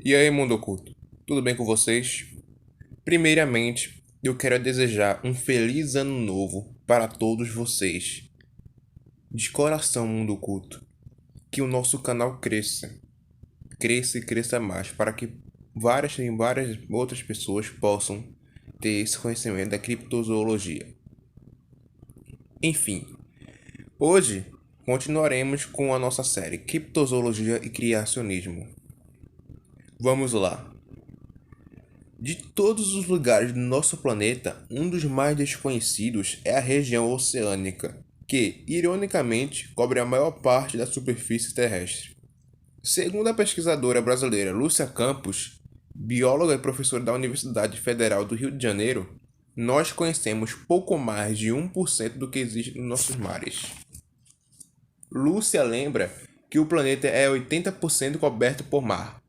E aí, mundo oculto? Tudo bem com vocês? Primeiramente, eu quero desejar um feliz ano novo para todos vocês. De coração, mundo oculto. Que o nosso canal cresça e cresça mais, para que várias outras pessoas possam ter esse conhecimento da criptozoologia. Enfim, hoje continuaremos com a nossa série Criptozoologia e Criacionismo. Vamos lá. De todos os lugares do nosso planeta, um dos mais desconhecidos é a região oceânica, que, ironicamente, cobre a maior parte da superfície terrestre. Segundo a pesquisadora brasileira Lúcia Campos, bióloga e professora da Universidade Federal do Rio de Janeiro, nós conhecemos pouco mais de 1% do que existe nos nossos mares. Lúcia lembra que o planeta é 80% coberto por mar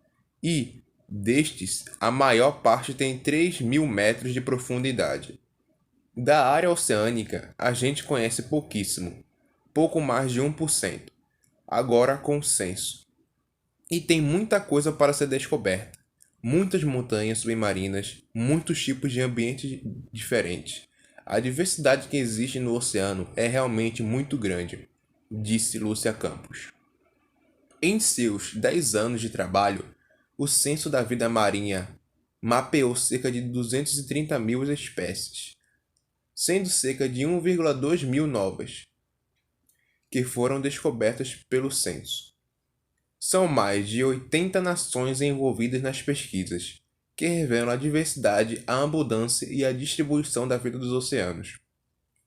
e, destes, a maior parte tem 3.000 metros de profundidade. Da área oceânica, a gente conhece pouquíssimo, pouco mais de 1%, agora com censo. E tem muita coisa para ser descoberta. Muitas montanhas submarinas, muitos tipos de ambientes diferentes. A diversidade que existe no oceano é realmente muito grande, disse Lúcia Campos. Em seus 10 anos de trabalho, o Censo da Vida Marinha mapeou cerca de 230 mil espécies, sendo cerca de 1,2 mil novas, que foram descobertas pelo censo. São mais de 80 nações envolvidas nas pesquisas, que revelam a diversidade, a abundância e a distribuição da vida dos oceanos.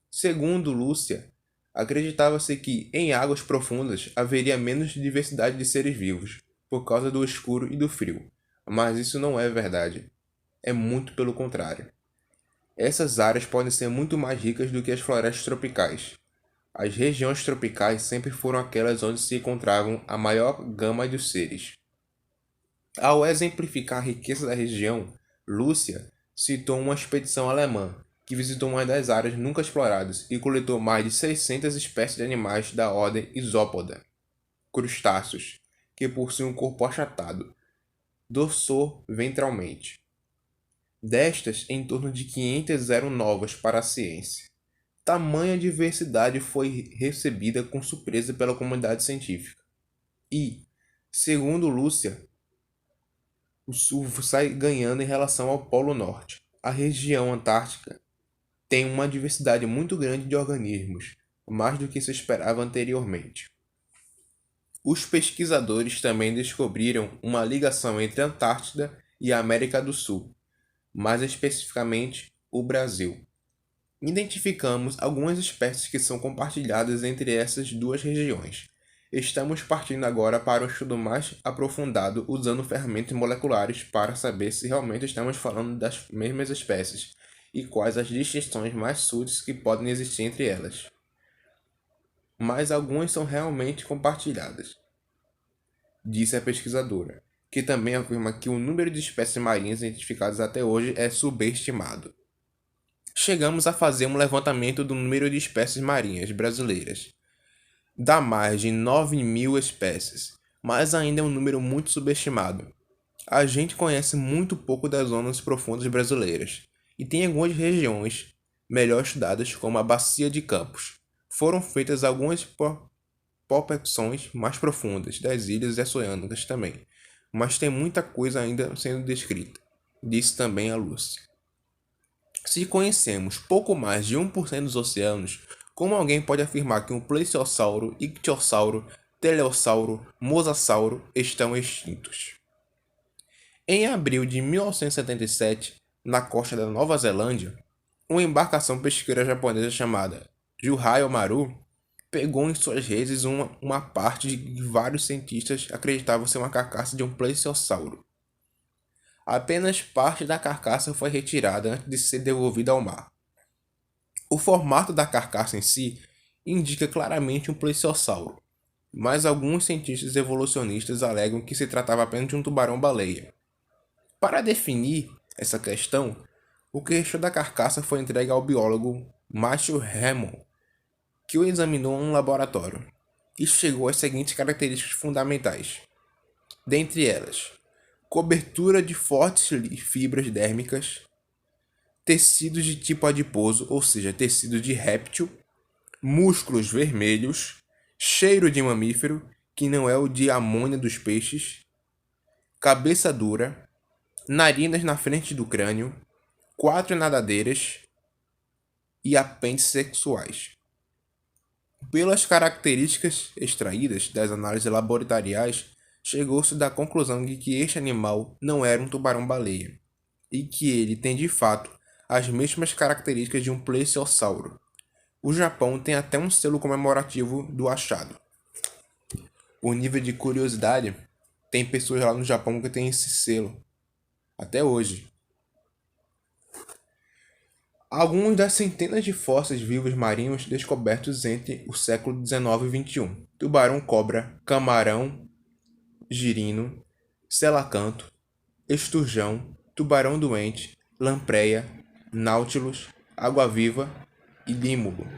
Segundo Lúcia, acreditava-se que, em águas profundas, haveria menos diversidade de seres vivos, por causa do escuro e do frio. Mas isso não é verdade. É muito pelo contrário. Essas áreas podem ser muito mais ricas do que as florestas tropicais. As regiões tropicais sempre foram aquelas onde se encontravam a maior gama de seres. Ao exemplificar a riqueza da região, Lúcia citou uma expedição alemã que visitou uma das áreas nunca exploradas e coletou mais de 600 espécies de animais da ordem Isópoda, crustáceos, que possuem um corpo achatado, dorso-ventralmente. Destas, em torno de 500 eram novas para a ciência. Tamanha diversidade foi recebida com surpresa pela comunidade científica. E, segundo Lúcia, o Sul sai ganhando em relação ao Polo Norte. A região antártica tem uma diversidade muito grande de organismos, mais do que se esperava anteriormente. Os pesquisadores também descobriram uma ligação entre a Antártida e a América do Sul, mais especificamente o Brasil. Identificamos algumas espécies que são compartilhadas entre essas duas regiões. Estamos partindo agora para um estudo mais aprofundado usando ferramentas moleculares para saber se realmente estamos falando das mesmas espécies e quais as distinções mais sutis que podem existir entre elas. Mas algumas são realmente compartilhadas, disse a pesquisadora, que também afirma que o número de espécies marinhas identificadas até hoje é subestimado. Chegamos a fazer um levantamento do número de espécies marinhas brasileiras. Dá mais de 9.000 espécies, mas ainda é um número muito subestimado. A gente conhece muito pouco das zonas profundas brasileiras, e tem algumas regiões melhor estudadas, como a Bacia de Campos. Foram feitas algumas prospecções mais profundas das ilhas oceânicas também, mas tem muita coisa ainda sendo descrita, disse também a Lúcia. Se conhecemos pouco mais de 1% dos oceanos, como alguém pode afirmar que um plesiosauro, ictiosauro, teleossauro, mosasauro estão extintos? Em abril de 1977, na costa da Nova Zelândia, uma embarcação pesqueira japonesa chamada Juhai Maru pegou em suas redes uma parte de que vários cientistas acreditavam ser uma carcaça de um plesiosauro. Apenas parte da carcaça foi retirada antes de ser devolvida ao mar. O formato da carcaça em si indica claramente um plesiosauro, mas alguns cientistas evolucionistas alegam que se tratava apenas de um tubarão-baleia. Para definir essa questão, o queixo da carcaça foi entregue ao biólogo Matthew Hammond, que o examinou em um laboratório, e chegou às seguintes características fundamentais. Dentre elas, cobertura de fortes fibras dérmicas, tecidos de tipo adiposo, ou seja, tecido de réptil, músculos vermelhos, cheiro de mamífero, que não é o de amônia dos peixes, cabeça dura, narinas na frente do crânio, 4 nadadeiras e apêndices sexuais. Pelas características extraídas das análises laboratoriais, chegou-se da conclusão de que este animal não era um tubarão-baleia, e que ele tem de fato as mesmas características de um plesiosauro. O Japão tem até um selo comemorativo do achado. Por nível de curiosidade, tem pessoas lá no Japão que têm esse selo, até hoje. Alguns das centenas de fósseis vivos marinhos descobertos entre o século XIX e XXI. Tubarão-cobra, camarão, girino, selacanto, esturjão, tubarão-doente, lampreia, náutilus, água-viva e límulo.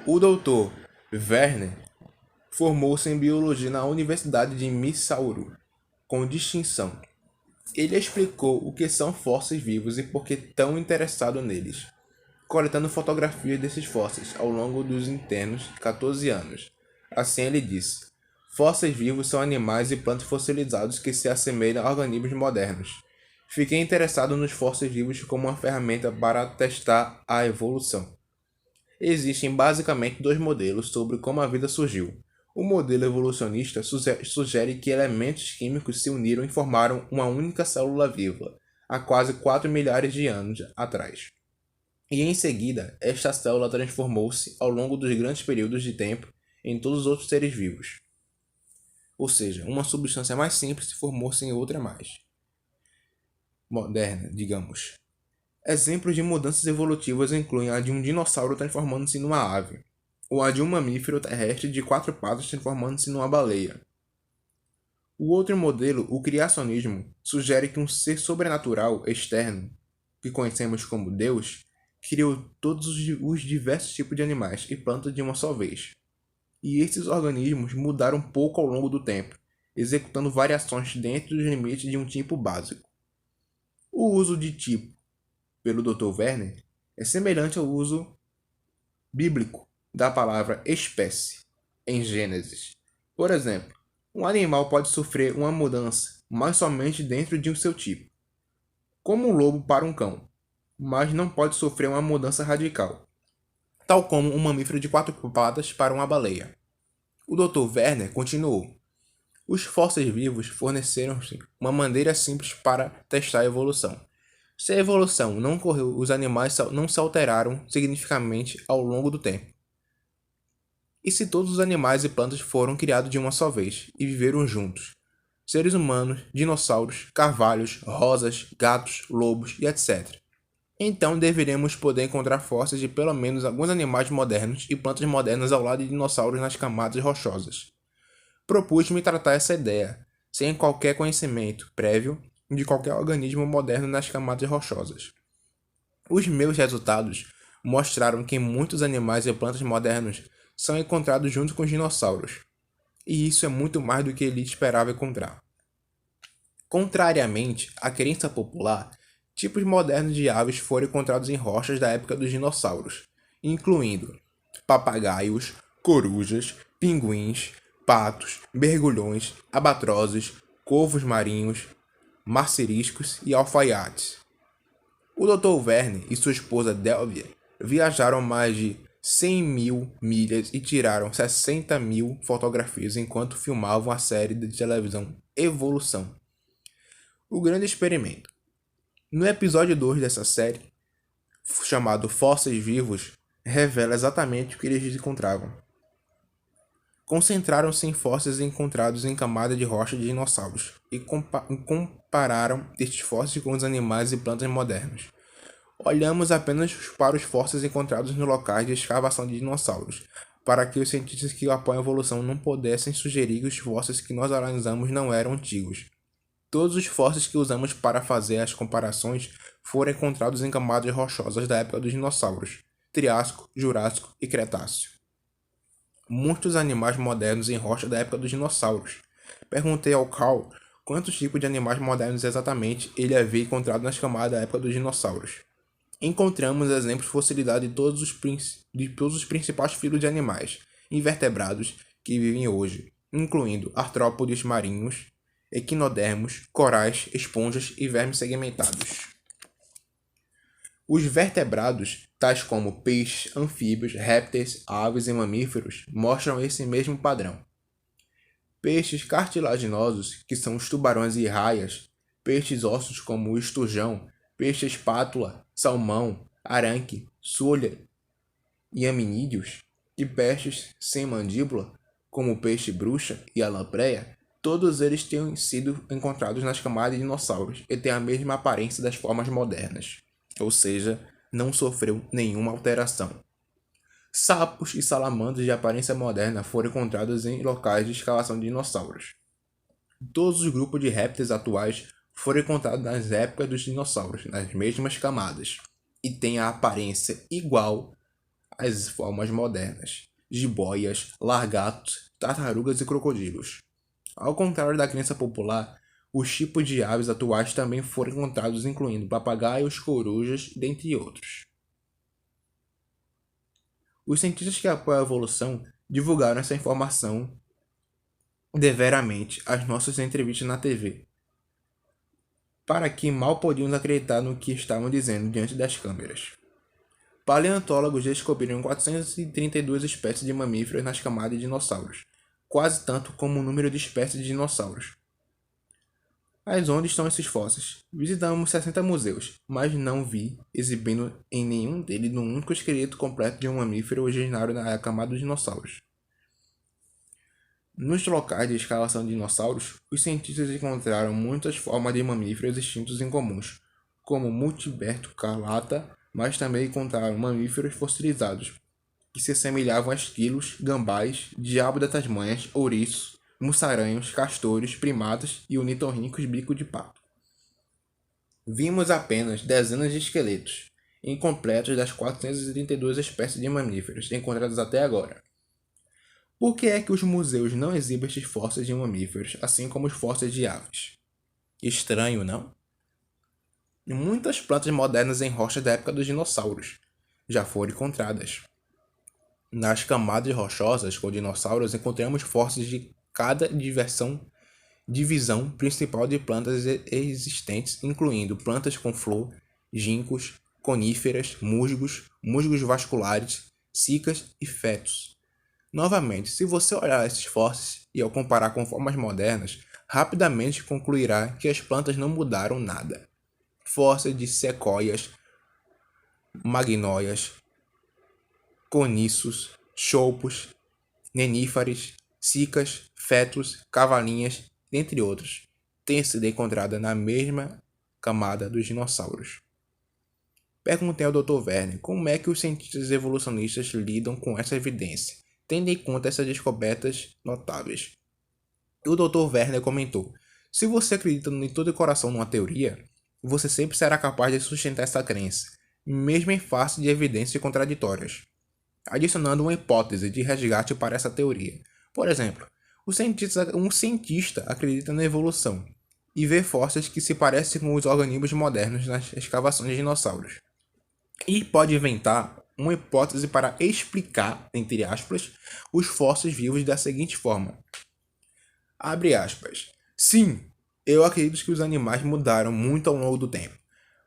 O Dr. Werner formou-se em biologia na Universidade de Missouri, com distinção. Ele explicou o que são fósseis vivos e por que tão interessado neles, coletando fotografias desses fósseis ao longo dos internos 14 anos. Assim ele disse: fósseis vivos são animais e plantas fossilizados que se assemelham a organismos modernos. Fiquei interessado nos fósseis vivos como uma ferramenta para testar a evolução. Existem basicamente 2 modelos sobre como a vida surgiu. O modelo evolucionista sugere que elementos químicos se uniram e formaram uma única célula viva, há quase 4 milhares de anos atrás. E em seguida, esta célula transformou-se ao longo dos grandes períodos de tempo em todos os outros seres vivos. Ou seja, uma substância mais simples formou-se em outra mais moderna, digamos. Exemplos de mudanças evolutivas incluem a de um dinossauro transformando-se numa ave, ou a de um mamífero terrestre de 4 patas transformando-se numa baleia. O outro modelo, o criacionismo, sugere que um ser sobrenatural externo, que conhecemos como Deus, criou todos os diversos tipos de animais e plantas de uma só vez. E esses organismos mudaram pouco ao longo do tempo, executando variações dentro dos limites de um tipo básico. O uso de tipo, pelo Dr. Werner, é semelhante ao uso bíblico da palavra espécie em Gênesis. Por exemplo, um animal pode sofrer uma mudança, mas somente dentro de seu tipo, como um lobo para um cão, mas não pode sofrer uma mudança radical, tal como um mamífero de 4 patas para uma baleia. O Dr. Werner continuou: os fósseis vivos forneceram-se uma maneira simples para testar a evolução. Se a evolução não ocorreu, os animais não se alteraram significativamente ao longo do tempo. E se todos os animais e plantas foram criados de uma só vez e viveram juntos? Seres humanos, dinossauros, carvalhos, rosas, gatos, lobos e etc. Então deveremos poder encontrar fósseis de pelo menos alguns animais modernos e plantas modernas ao lado de dinossauros nas camadas rochosas. Propus-me tratar essa ideia, sem qualquer conhecimento prévio de qualquer organismo moderno nas camadas rochosas. Os meus resultados mostraram que muitos animais e plantas modernos são encontrados junto com os dinossauros, e isso é muito mais do que ele esperava encontrar. Contrariamente à crença popular, tipos modernos de aves foram encontrados em rochas da época dos dinossauros, incluindo papagaios, corujas, pinguins, patos, mergulhões, albatrozes, corvos marinhos, marceriscos e alfaiates. O Dr. Werner e sua esposa Delvia viajaram mais de 100 mil milhas e tiraram 60 mil fotografias enquanto filmavam a série de televisão Evolução, o grande experimento. No episódio 2 dessa série, chamado Fósseis Vivos, revela exatamente o que eles encontravam. Concentraram-se em fósseis encontrados em camada de rocha de dinossauros e compararam estes fósseis com os animais e plantas modernos. Olhamos apenas para os fósseis encontrados nos locais de escavação de dinossauros, para que os cientistas que apoiam a evolução não pudessem sugerir que os fósseis que nós analisamos não eram antigos. Todos os fósseis que usamos para fazer as comparações foram encontrados em camadas rochosas da época dos dinossauros, Triássico, Jurássico e Cretáceo. Muitos animais modernos em rocha da época dos dinossauros. Perguntei ao Carl quantos tipos de animais modernos exatamente ele havia encontrado nas camadas da época dos dinossauros. Encontramos exemplos fossilizados de todos os principais filos de animais invertebrados que vivem hoje, incluindo artrópodes marinhos, equinodermos, corais, esponjas e vermes segmentados. Os vertebrados, tais como peixes, anfíbios, répteis, aves e mamíferos, mostram esse mesmo padrão. Peixes cartilaginosos, que são os tubarões e raias, peixes ossos como o esturjão, peixe espátula, salmão, aranque, sulha e aminídeos, e peixes sem mandíbula, como o peixe bruxa e a lampreia, todos eles têm sido encontrados nas camadas de dinossauros e têm a mesma aparência das formas modernas, ou seja, não sofreu nenhuma alteração. Sapos e salamandras de aparência moderna foram encontrados em locais de escavação de dinossauros. Todos os grupos de répteis atuais foram encontrados nas épocas dos dinossauros, nas mesmas camadas, e têm a aparência igual às formas modernas, jiboias, lagartos, tartarugas e crocodilos. Ao contrário da crença popular, os tipos de aves atuais também foram encontrados, incluindo papagaios, corujas, dentre outros. Os cientistas que apoiam a evolução divulgaram essa informação deveramente às nossas entrevistas na TV, para que mal podíamos acreditar no que estavam dizendo diante das câmeras. Paleontólogos descobriram 432 espécies de mamíferos nas camadas de dinossauros, quase tanto como o número de espécies de dinossauros. Mas onde estão esses fósseis? Visitamos 60 museus, mas não vi exibindo em nenhum deles um único esqueleto completo de um mamífero originário na camada dos dinossauros. Nos locais de escavação de dinossauros, os cientistas encontraram muitas formas de mamíferos extintos incomuns, como Multiberto calata, mas também encontraram mamíferos fossilizados, que se assemelhavam a esquilos, gambás, diabo das Tasmanhas, ouriços, mussaranhos, castores, primatas e ornitorrincos bico de pato. Vimos apenas dezenas de esqueletos incompletos das 432 espécies de mamíferos encontradas até agora. Por que é que os museus não exibem estes fósseis de mamíferos, assim como os fósseis de aves? Estranho, não? Muitas plantas modernas em rochas da época dos dinossauros já foram encontradas. Nas camadas rochosas com dinossauros encontramos fósseis de cada divisão principal de plantas existentes, incluindo plantas com flor, ginkgos, coníferas, musgos vasculares, cicas e fetos. Novamente, se você olhar esses fósseis e ao comparar com formas modernas, rapidamente concluirá que as plantas não mudaram nada. Fósseis de sequoias, magnólias, coniços, choupos, neníferes, cicas, fetos, cavalinhas, entre outros, têm sido encontradas na mesma camada dos dinossauros. Perguntei ao Dr. Werner como é que os cientistas evolucionistas lidam com essa evidência, tendo em conta essas descobertas notáveis. O Dr. Werner comentou: se você acredita de todo o coração numa teoria, você sempre será capaz de sustentar essa crença, mesmo em face de evidências contraditórias, adicionando uma hipótese de resgate para essa teoria. Por exemplo, um cientista acredita na evolução e vê fósseis que se parecem com os organismos modernos nas escavações de dinossauros, e pode inventar uma hipótese para explicar, entre aspas, os fósseis vivos da seguinte forma. Abre aspas. Sim, eu acredito que os animais mudaram muito ao longo do tempo,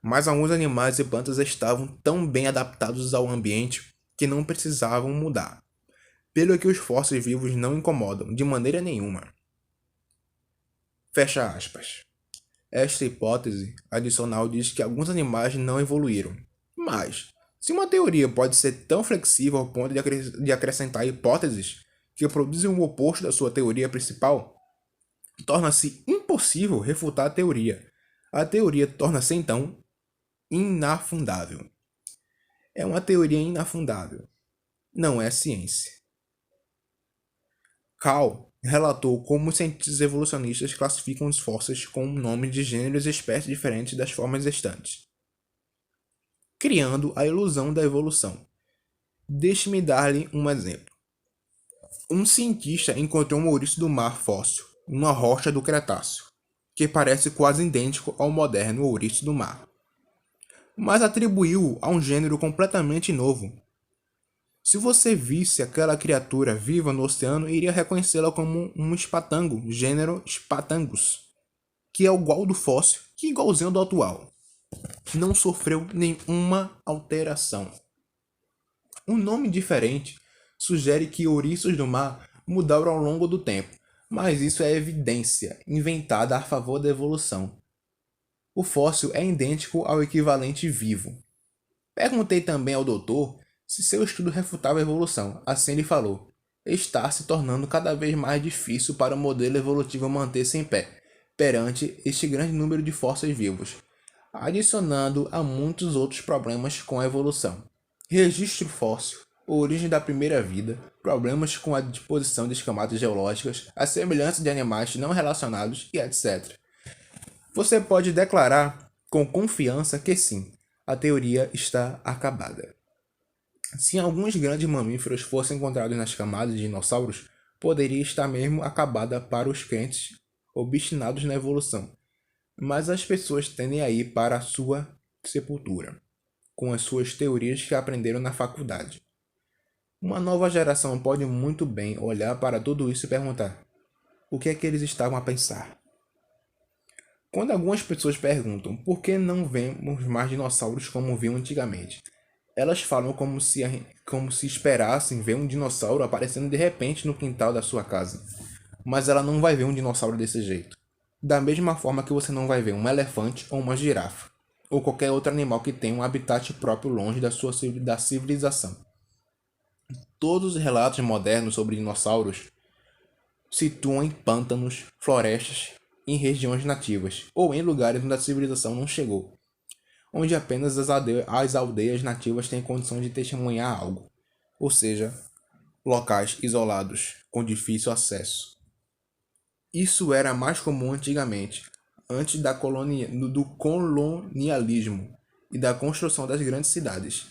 mas alguns animais e plantas estavam tão bem adaptados ao ambiente que não precisavam mudar, pelo que os fósseis vivos não incomodam de maneira nenhuma. Fecha aspas. Esta hipótese adicional diz que alguns animais não evoluíram, mas se uma teoria pode ser tão flexível ao ponto de acrescentar hipóteses que produzem o oposto da sua teoria principal, torna-se impossível refutar a teoria. A teoria torna-se, então, inafundável. É uma teoria inafundável. Não é ciência. Cal relatou como os cientistas evolucionistas classificam os fósseis com nomes de gêneros e espécies diferentes das formas restantes, criando a ilusão da evolução. Deixe-me dar-lhe um exemplo. Um cientista encontrou um ouriço do mar fóssil, uma rocha do Cretáceo, que parece quase idêntico ao moderno ouriço do mar, mas atribuiu-o a um gênero completamente novo. Se você visse aquela criatura viva no oceano, iria reconhecê-la como um espatango, gênero Spatangus, que é igual do fóssil, que é igualzinho ao do atual. Não sofreu nenhuma alteração. Um nome diferente sugere que ouriços do mar mudaram ao longo do tempo, mas isso é evidência inventada a favor da evolução. O fóssil é idêntico ao equivalente vivo. Perguntei também ao doutor se seu estudo refutava a evolução. Assim ele falou: está se tornando cada vez mais difícil para o modelo evolutivo manter-se em pé perante este grande número de fósseis vivos, adicionando a muitos outros problemas com a evolução. Registro fóssil, origem da primeira vida, problemas com a disposição das camadas geológicas, a semelhança de animais não relacionados e etc. Você pode declarar com confiança que sim, a teoria está acabada. Se alguns grandes mamíferos fossem encontrados nas camadas de dinossauros, poderia estar mesmo acabada para os crentes obstinados na evolução. Mas as pessoas tendem a ir para a sua sepultura, com as suas teorias que aprenderam na faculdade. Uma nova geração pode muito bem olhar para tudo isso e perguntar: o que é que eles estavam a pensar? Quando algumas pessoas perguntam por que não vemos mais dinossauros como viam antigamente, elas falam como se esperassem ver um dinossauro aparecendo de repente no quintal da sua casa. Mas ela não vai ver um dinossauro desse jeito. Da mesma forma que você não vai ver um elefante ou uma girafa, ou qualquer outro animal que tenha um habitat próprio longe da civilização. Todos os relatos modernos sobre dinossauros situam em pântanos, florestas, em regiões nativas, ou em lugares onde a civilização não chegou, onde apenas as aldeias nativas têm condição de testemunhar algo, ou seja, locais isolados, com difícil acesso. Isso era mais comum antigamente, antes do colonialismo e da construção das grandes cidades,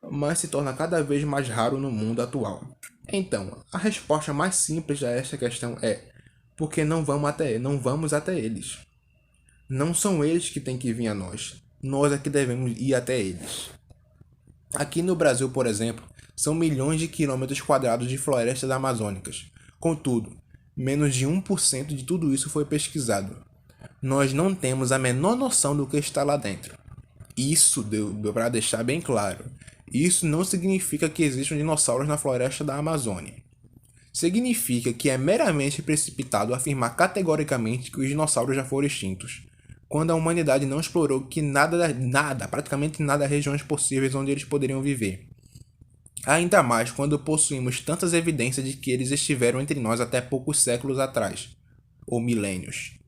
mas se torna cada vez mais raro no mundo atual. Então, a resposta mais simples a esta questão é: porque não vamos até eles. Não são eles que têm que vir a nós. Nós é que devemos ir até eles. Aqui no Brasil, por exemplo, são milhões de quilômetros quadrados de florestas amazônicas. Contudo, menos de 1% de tudo isso foi pesquisado. Nós não temos a menor noção do que está lá dentro. Isso deu para deixar bem claro. Isso não significa que existam dinossauros na floresta da Amazônia. Significa que é meramente precipitado afirmar categoricamente que os dinossauros já foram extintos, quando a humanidade não explorou praticamente nada das regiões possíveis onde eles poderiam viver. Ainda mais quando possuímos tantas evidências de que eles estiveram entre nós até poucos séculos atrás, ou milênios.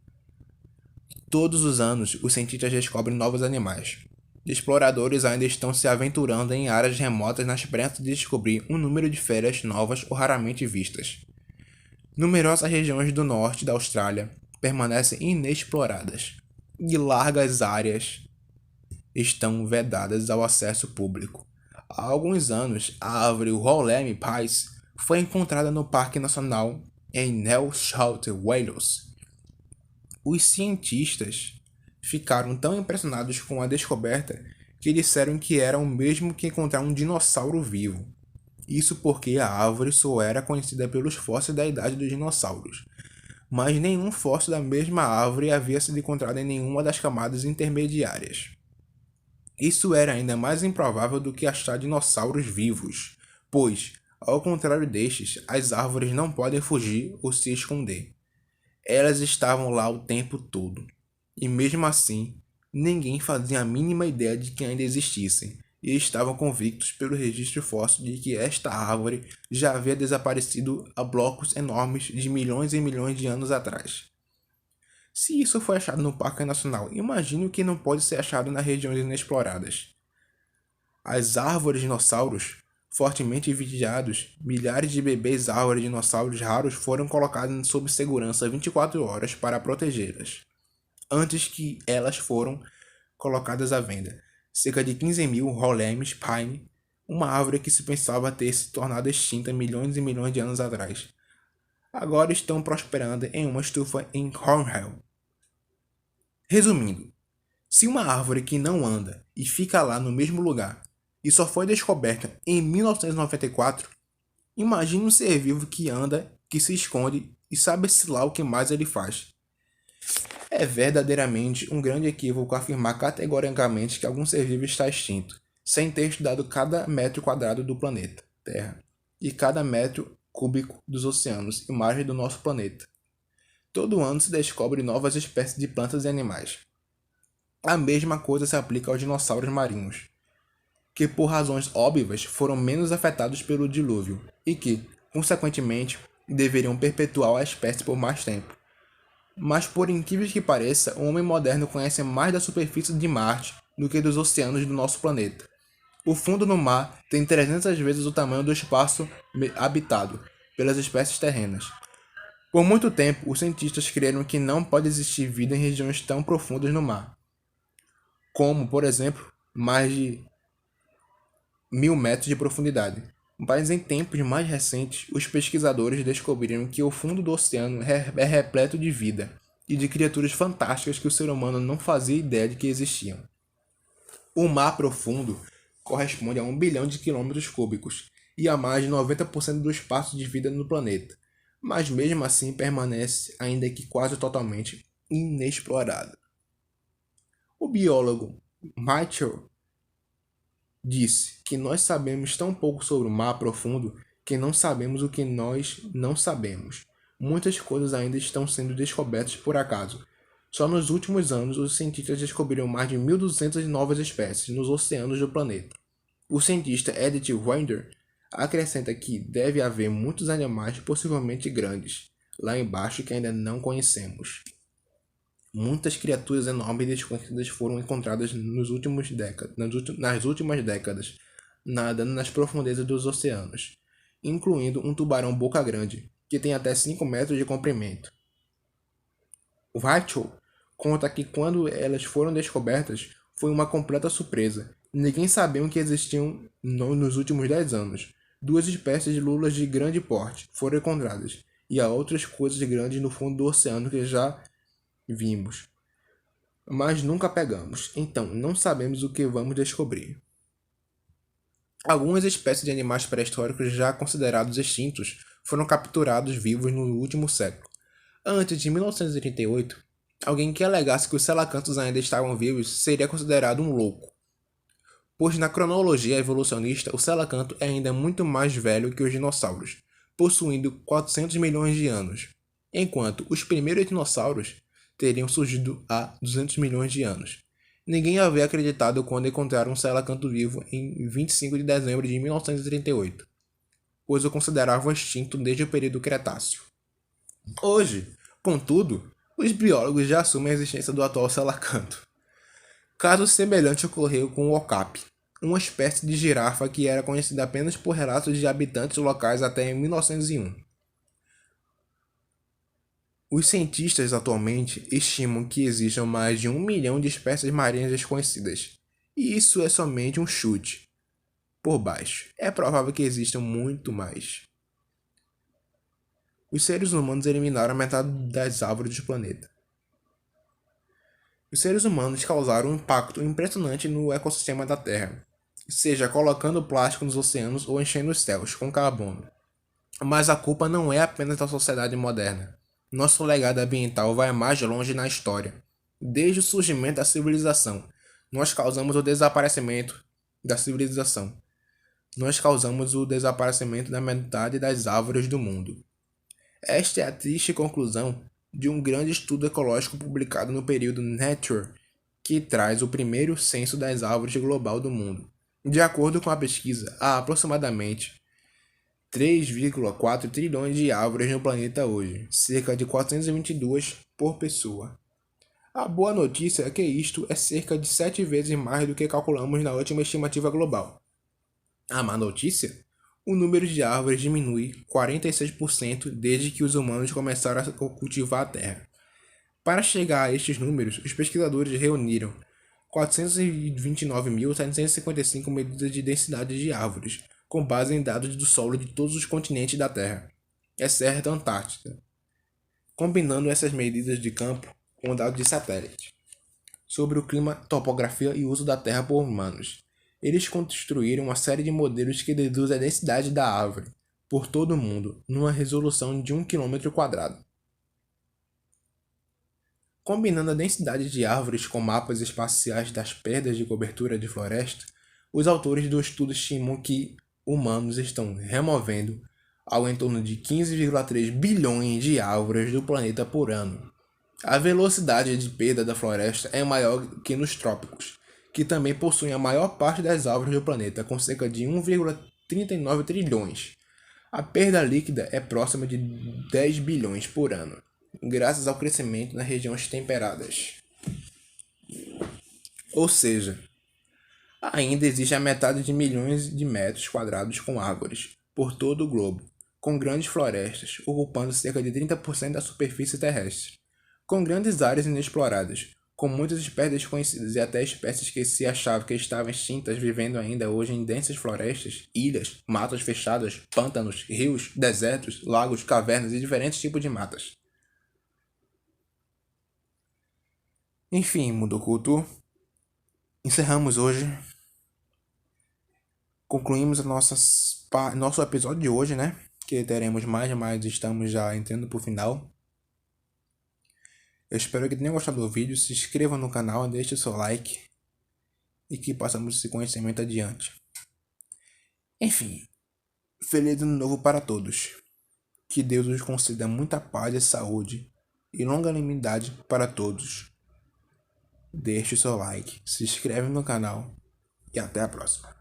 Todos os anos, os cientistas descobrem novos animais. Exploradores ainda estão se aventurando em áreas remotas na esperança de descobrir um número de férias novas ou raramente vistas. Numerosas regiões do norte da Austrália permanecem inexploradas, e largas áreas estão vedadas ao acesso público. Há alguns anos, a árvore Wollemi Pies foi encontrada no Parque Nacional em New South Wales. Os cientistas ficaram tão impressionados com a descoberta que disseram que era o mesmo que encontrar um dinossauro vivo. Isso porque a árvore só era conhecida pelos fósseis da idade dos dinossauros, mas nenhum fóssil da mesma árvore havia sido encontrado em nenhuma das camadas intermediárias. Isso era ainda mais improvável do que achar dinossauros vivos, pois, ao contrário destes, as árvores não podem fugir ou se esconder. Elas estavam lá o tempo todo, e mesmo assim, ninguém fazia a mínima ideia de que ainda existissem, e estavam convictos pelo registro fóssil de que esta árvore já havia desaparecido a blocos enormes de milhões e milhões de anos atrás. Se isso foi achado no Parque Nacional, imagine o que não pode ser achado nas regiões inexploradas. As árvores dinossauros, fortemente vigiados, milhares de bebês árvores dinossauros raros foram colocados sob segurança 24 horas para protegê-las, antes que elas foram colocadas à venda. Cerca de 15 mil Wollemi Pine, uma árvore que se pensava ter se tornado extinta milhões e milhões de anos atrás, agora estão prosperando em uma estufa em Cornwall. Resumindo, se uma árvore que não anda e fica lá no mesmo lugar e só foi descoberta em 1994, imagine um ser vivo que anda, que se esconde e sabe-se lá o que mais ele faz. É verdadeiramente um grande equívoco afirmar categoricamente que algum ser vivo está extinto, sem ter estudado cada metro quadrado do planeta Terra e cada metro cúbico dos oceanos e mares do nosso planeta. Todo ano se descobre novas espécies de plantas e animais. A mesma coisa se aplica aos dinossauros marinhos, que por razões óbvias foram menos afetados pelo dilúvio e que, consequentemente, deveriam perpetuar a espécie por mais tempo. Mas por incrível que pareça, o homem moderno conhece mais da superfície de Marte do que dos oceanos do nosso planeta. O fundo do mar tem 300 vezes o tamanho do espaço habitado pelas espécies terrenas. Por muito tempo, os cientistas creram que não pode existir vida em regiões tão profundas no mar, como, por exemplo, mais de 1.000 metros de profundidade. Mas em tempos mais recentes, os pesquisadores descobriram que o fundo do oceano é repleto de vida e de criaturas fantásticas que o ser humano não fazia ideia de que existiam. O mar profundo corresponde a 1 bilhão de quilômetros cúbicos e a mais de 90% do espaço de vida no planeta, mas mesmo assim permanece ainda que quase totalmente inexplorado. O biólogo Michael disse que nós sabemos tão pouco sobre o mar profundo que não sabemos o que nós não sabemos. Muitas coisas ainda estão sendo descobertas por acaso. Só nos últimos anos, os cientistas descobriram mais de 1.200 novas espécies nos oceanos do planeta. O cientista Edith Winder acrescenta que deve haver muitos animais possivelmente grandes lá embaixo que ainda não conhecemos. Muitas criaturas enormes e desconhecidas foram encontradas nas últimas décadas, nadando nas profundezas dos oceanos, incluindo um tubarão boca grande, que tem até 5 metros de comprimento. O Rachel conta que quando elas foram descobertas, foi uma completa surpresa. Ninguém sabia que existiam nos últimos 10 anos. 2 espécies de lulas de grande porte foram encontradas, e há outras coisas grandes no fundo do oceano que já vimos, mas nunca pegamos, então não sabemos o que vamos descobrir. Algumas espécies de animais pré-históricos já considerados extintos foram capturados vivos no último século. Antes de 1938, alguém que alegasse que os selacantos ainda estavam vivos seria considerado um louco, pois na cronologia evolucionista o selacanto é ainda muito mais velho que os dinossauros, possuindo 400 milhões de anos, enquanto os primeiros dinossauros teriam surgido há 200 milhões de anos. Ninguém havia acreditado quando encontraram um selacanto vivo em 25 de dezembro de 1938, pois o consideravam extinto desde o período Cretáceo. Hoje, contudo, os biólogos já assumem a existência do atual selacanto. Caso semelhante ocorreu com o okapi, uma espécie de girafa que era conhecida apenas por relatos de habitantes locais até 1901. Os cientistas atualmente estimam que existam mais de 1 milhão de espécies marinhas desconhecidas, e isso é somente um chute. Por baixo, é provável que existam muito mais. Os seres humanos eliminaram a metade das árvores do planeta. Os seres humanos causaram um impacto impressionante no ecossistema da Terra, seja colocando plástico nos oceanos ou enchendo os céus com carbono. Mas a culpa não é apenas da sociedade moderna. Nosso legado ambiental vai mais longe na história. Desde o surgimento da civilização, nós causamos o desaparecimento da civilização. Nós causamos o desaparecimento da metade das árvores do mundo. Esta é a triste conclusão de um grande estudo ecológico publicado no período Nature, que traz o primeiro censo das árvores global do mundo. De acordo com a pesquisa, há aproximadamente 3,4 trilhões de árvores no planeta hoje, cerca de 422 por pessoa. A boa notícia é que isto é cerca de 7 vezes mais do que calculamos na última estimativa global. A má notícia? O número de árvores diminui 46% desde que os humanos começaram a cultivar a terra. Para chegar a estes números, os pesquisadores reuniram 429.755 medidas de densidade de árvores, com base em dados do solo de todos os continentes da Terra, exceto a Antártida, combinando essas medidas de campo com dados de satélite. sobre o clima, topografia e uso da terra por humanos. Eles construíram uma série de modelos que deduzem a densidade da árvore por todo o mundo, numa resolução de 1 km². Combinando a densidade de árvores com mapas espaciais das perdas de cobertura de floresta, os autores do estudo estimam que humanos estão removendo algo em torno de 15,3 bilhões de árvores do planeta por ano. A velocidade de perda da floresta é maior que nos trópicos, que também possuem a maior parte das árvores do planeta, com cerca de 1,39 trilhões. A perda líquida é próxima de 10 bilhões por ano, graças ao crescimento nas regiões temperadas. Ou seja, ainda existe a metade de milhões de metros quadrados com árvores por todo o globo, com grandes florestas ocupando cerca de 30% da superfície terrestre, com grandes áreas inexploradas, com muitas espécies desconhecidas e até espécies que se achavam que estavam extintas vivendo ainda hoje em densas florestas, ilhas, matas fechadas, pântanos, rios, desertos, lagos, cavernas e diferentes tipos de matas. Enfim, Mundo Culto, encerramos hoje. Concluímos nosso episódio de hoje, né? Que teremos mais, mas estamos já entrando pro final. Eu espero que tenham gostado do vídeo. Se inscreva no canal, deixe seu like e que passamos esse conhecimento adiante. Enfim, feliz ano novo para todos. Que Deus nos conceda muita paz e saúde e longanimidade para todos. Deixe seu like, se inscreve no canal e até a próxima.